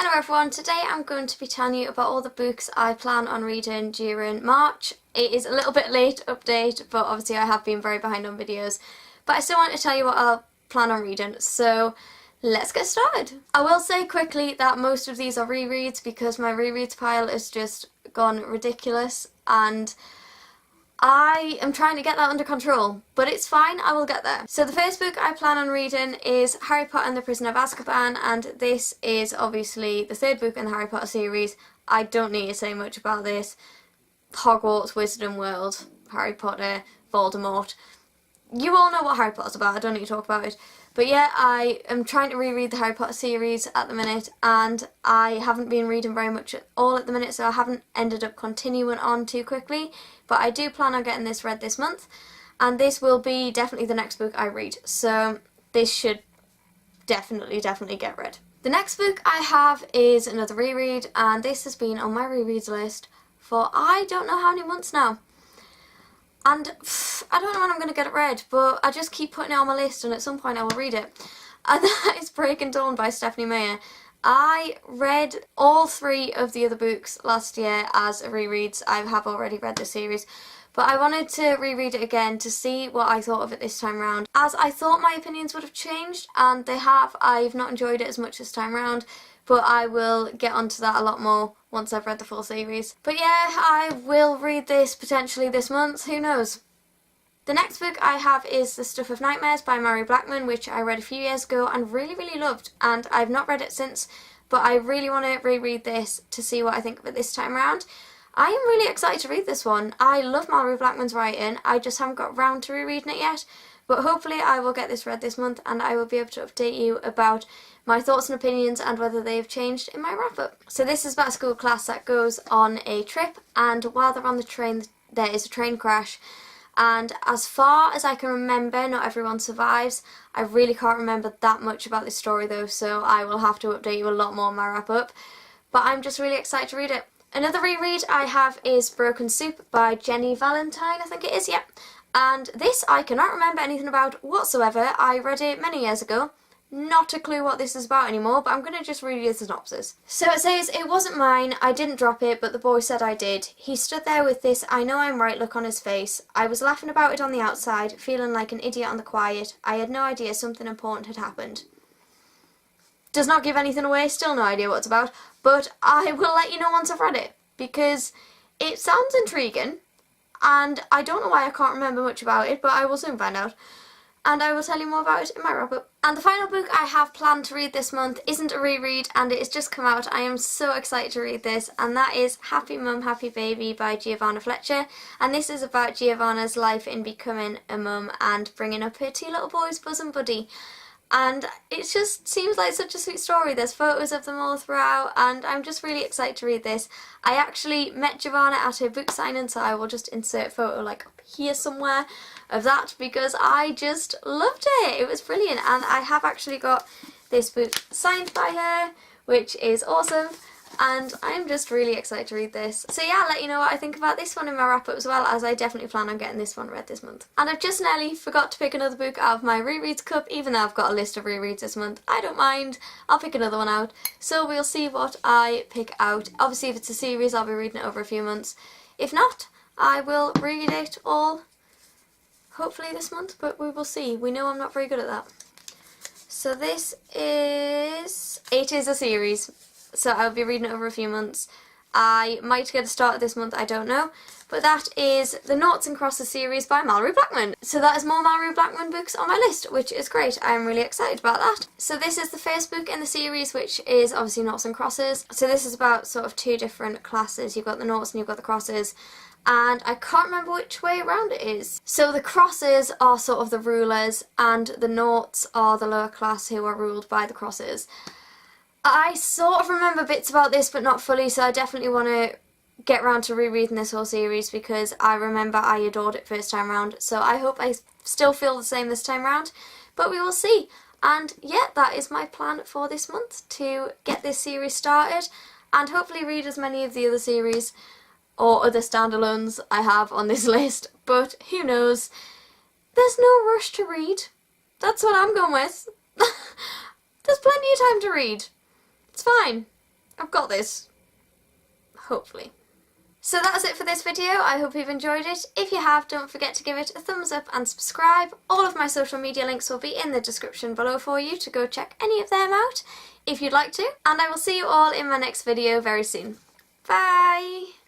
Hello everyone, today I'm going to be telling you about all the books I plan on reading during March. It is a little bit late update, but obviously I have been very behind on videos. But I still want to tell you what I'll plan on reading, so let's get started. I will say quickly that most of these are rereads because my rereads pile has just gone ridiculous and I am trying to get that under control, but it's fine, I will get there. So the first book I plan on reading is Harry Potter and the Prisoner of Azkaban, and this is obviously the third book in the Harry Potter series. I don't need to say much about this. Hogwarts, Wizarding World, Harry Potter, Voldemort. You all know what Harry Potter's about, I don't need to talk about it. But yeah, I am trying to reread the Harry Potter series at the minute, and I haven't been reading very much at all at the minute, so I haven't ended up continuing on too quickly. But I do plan on getting this read this month, and this will be definitely the next book I read, so this should definitely get read. The next book I have is another reread, and this has been on my rereads list for I don't know how many months now. And I don't know when I'm going to get it read, but I just keep putting it on my list and at some point I will read it. And that is Breaking Dawn by Stephanie Meyer. I read all three of the other books last year as rereads. I have already read the series, but I wanted to reread it again to see what I thought of it this time round. As I thought my opinions would have changed, and they have. I've not enjoyed it as much this time round, but I will get onto that a lot more once I've read the full series. But yeah, I will read this potentially this month, who knows. The next book I have is The Stuff of Nightmares by Mary Blackman, which I read a few years ago and really loved, and I've not read it since, but I really want to reread this to see what I think of it this time around. I am really excited to read this one. I love Mary Blackman's writing, I just haven't got round to rereading it yet, but hopefully I will get this read this month and I will be able to update you about my thoughts and opinions and whether they have changed in my wrap-up. So this is about a school class that goes on a trip, and while they're on the train there is a train crash, and as far as I can remember not everyone survives. I really can't remember that much about this story though, so I will have to update you a lot more in my wrap-up, but I'm just really excited to read it. Another reread I have is Broken Soup by Jenny Valentine, I think it is, yeah. And this I cannot remember anything about whatsoever. I read it many years ago. Not a clue what this is about anymore, but I'm going to just read you the synopsis. So it says, "It wasn't mine, I didn't drop it, but the boy said I did. He stood there with this I know I'm right look on his face. I was laughing about it on the outside, feeling like an idiot on the quiet. I had no idea something important had happened." Does not give anything away, still no idea what it's about, but I will let you know once I've read it, because it sounds intriguing, and I don't know why I can't remember much about it, but I will soon find out. And I will tell you more about it in my wrap-up. And the final book I have planned to read this month isn't a reread, and it has just come out. I am so excited to read this, and that is Happy Mum, Happy Baby by Giovanna Fletcher. And this is about Giovanna's life in becoming a mum and bringing up her two little boys, Buzz and Buddy. And it just seems like such a sweet story. There's photos of them all throughout, and I'm just really excited to read this. I actually met Giovanna at her book signing, so I will just insert a photo like up here somewhere of that because I just loved it. It was brilliant, and I have actually got this book signed by her, which is awesome, and I'm just really excited to read this. So yeah, I'll let you know what I think about this one in my wrap-up as well, as I definitely plan on getting this one read this month. And I've just nearly forgot to pick another book out of my rereads cup, even though I've got a list of rereads this month. I don't mind, I'll pick another one out. So we'll see what I pick out. Obviously if it's a series I'll be reading it over a few months. If not, I will read it all hopefully this month, but we will see. We know I'm not very good at that. So this is... it is a series, so I'll be reading it over a few months. I might get a start this month, I don't know. But that is the Noughts and Crosses series by Mallory Blackman. So that is more Mallory Blackman books on my list, which is great. I'm really excited about that. So this is the first book in the series, which is obviously Noughts and Crosses. So this is about sort of two different classes. You've got the Noughts and you've got the Crosses. And I can't remember which way around it is. So the Crosses are sort of the rulers, and the Noughts are the lower class who are ruled by the Crosses. I sort of remember bits about this, but not fully, so I definitely want to get round to rereading this whole series because I remember I adored it first time round. So I hope I still feel the same this time round, but we will see. And yeah, that is my plan for this month, to get this series started and hopefully read as many of the other series or other standalones I have on this list, but who knows. There's no rush to read. That's what I'm going with. There's plenty of time to read. It's fine. I've got this. Hopefully. So that's it for this video. I hope you've enjoyed it. If you have, don't forget to give it a thumbs up and subscribe. All of my social media links will be in the description below for you to go check any of them out if you'd like to. And I will see you all in my next video very soon. Bye!